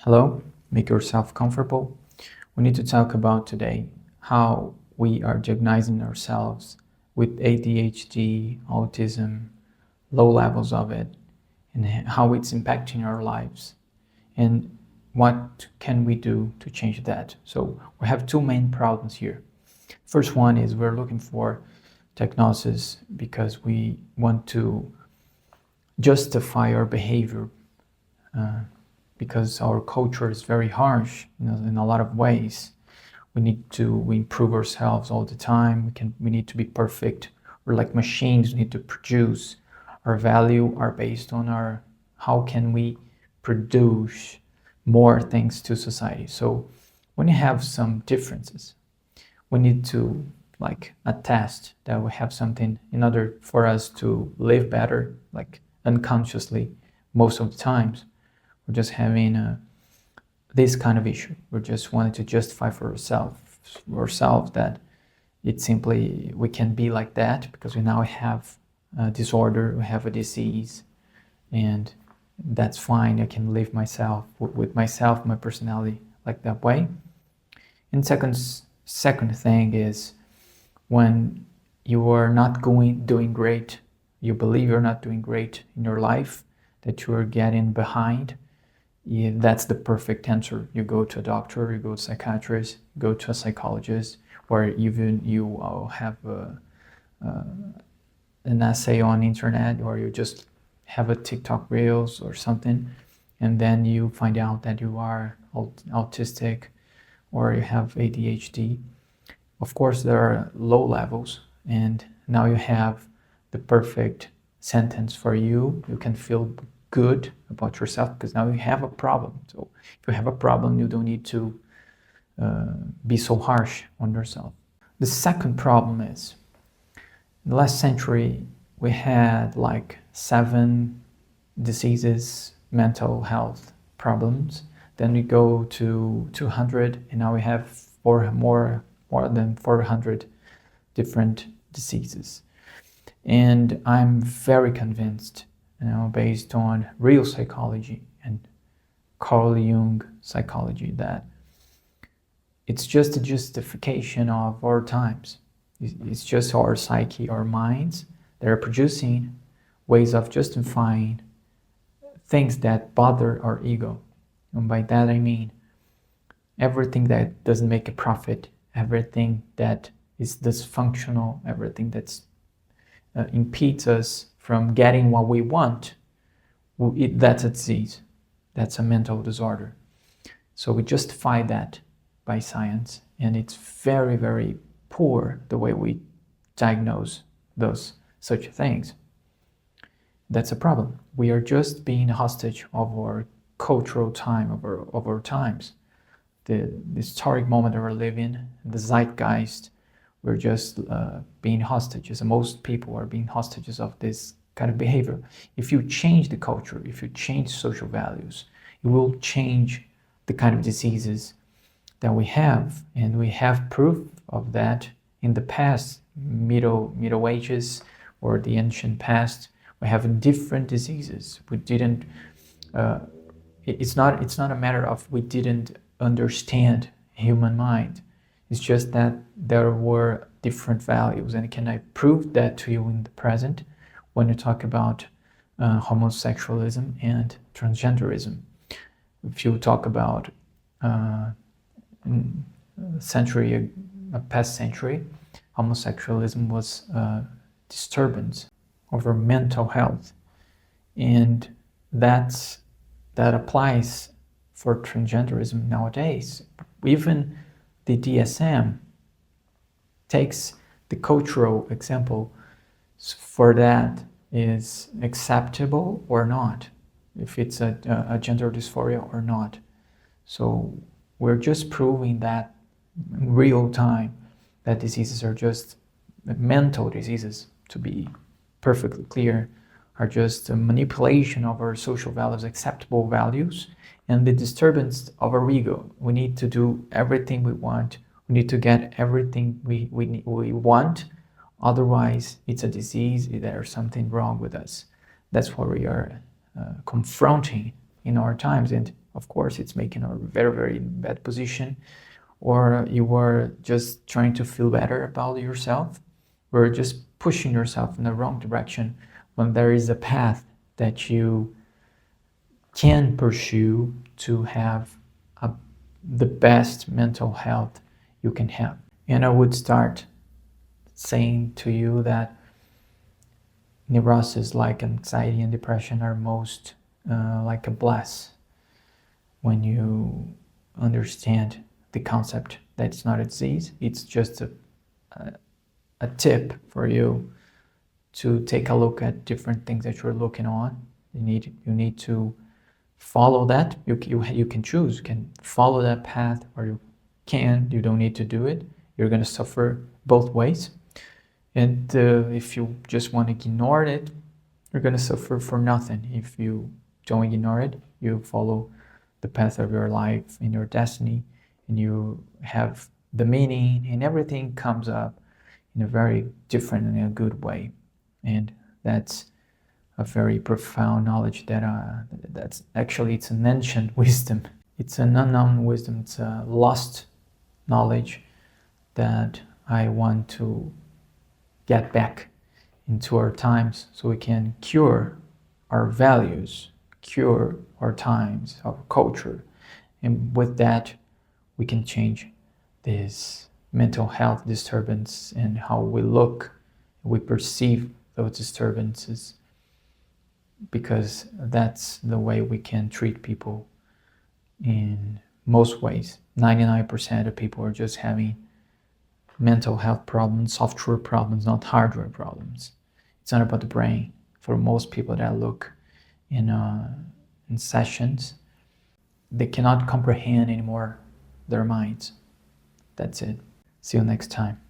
Hello, make yourself comfortable. We need to talk about today how we are diagnosing ourselves with ADHD, autism, low levels of it, and how it's impacting our lives, and what can we do to change that. So we have two main problems here. First one is we're looking for diagnosis because we want to justify our behavior because our culture is very harsh in a lot of ways. We need to improve ourselves all the time. We need to be perfect. We're like machines. We need to produce. Our value are based on our how can we produce more things to society. So when you have some differences, we need to like attest that we have something in order for us to live better, like unconsciously most of the times. We're just having this kind of issue. We're just wanting to justify for ourselves that it's simply we can be like that because we now have a disorder, we have a disease, and that's fine. I can live myself with myself, my personality like that way. And second thing is when you are not doing great, you believe you're not doing great in your life, that you are getting behind. Yeah, that's the perfect answer. You go to a doctor, you go to a psychiatrist, you go to a psychologist, or even you have an essay on internet, or you just have a TikTok reels or something, and then you find out that you are autistic or you have ADHD. Of course, there are low levels, and now you have the perfect sentence for you. You can feel good about yourself because now you have a problem. So if you have a problem, you don't need to be so harsh on yourself. The second problem is in the last century we had like 7 diseases, mental health problems. Then we go to 200, and now we have more than 400 different diseases. And I'm very convinced, based on real psychology and Carl Jung psychology, that it's just a justification of our times. It's just our psyche, our minds that are producing ways of justifying things that bother our ego. And by that I mean everything that doesn't make a profit, everything that is dysfunctional, everything that's impedes us from getting what we want. That's a disease. That's a mental disorder. So we justify that by science, and it's very, very poor the way we diagnose such things. That's a problem. We are just being a hostage of our cultural time, of our times. The historic moment that we're living, the zeitgeist, we're just being hostages, and most people are being hostages of this kind of behavior. If you change the culture, if you change social values, it will change the kind of diseases that we have, and we have proof of that in the past, Middle Ages or the ancient past. We have different diseases. We didn't. It's not a matter of we didn't understand human mind. It's just that there were different values, and can I prove that to you in the present when you talk about homosexualism and transgenderism? If you talk about past century, homosexualism was a disturbance of our mental health, and that applies for transgenderism nowadays. Even the DSM takes the cultural example for that is acceptable or not, if it's a gender dysphoria or not. So we're just proving that in real time that diseases are just mental diseases, to be perfectly clear, are just a manipulation of our social values, acceptable values, and the disturbance of our ego. We need to do everything we want. We need to get everything we want. Otherwise, it's a disease. There's something wrong with us. That's what we are confronting in our times. And of course it's making a very, very bad position, or you are just trying to feel better about yourself, or just pushing yourself in the wrong direction when there is a path that you can pursue to have the best mental health you can have. And I would start saying to you that neuroses like anxiety and depression are most like a bless when you understand the concept that it's not a disease, it's just a tip for you to take a look at different things that you're looking on. You need to follow that. You can choose. You can follow that path, or you don't need to do it. You're going to suffer both ways. And if you just want to ignore it, you're going to suffer for nothing. If you don't ignore it, you follow the path of your life and your destiny, and you have the meaning, and everything comes up in a very different and a good way. And that's a very profound knowledge that's actually, it's an ancient wisdom. It's an unknown wisdom. It's a lost knowledge that I want to get back into our times so we can cure our values, cure our times, our culture. And with that, we can change this mental health disturbance and how we look, we perceive those disturbances, because that's the way we can treat people in most ways. 99% of people are just having mental health problems, software problems, not hardware problems. It's not about the brain. For most people that I look in sessions, they cannot comprehend anymore their minds. That's it. See you next time.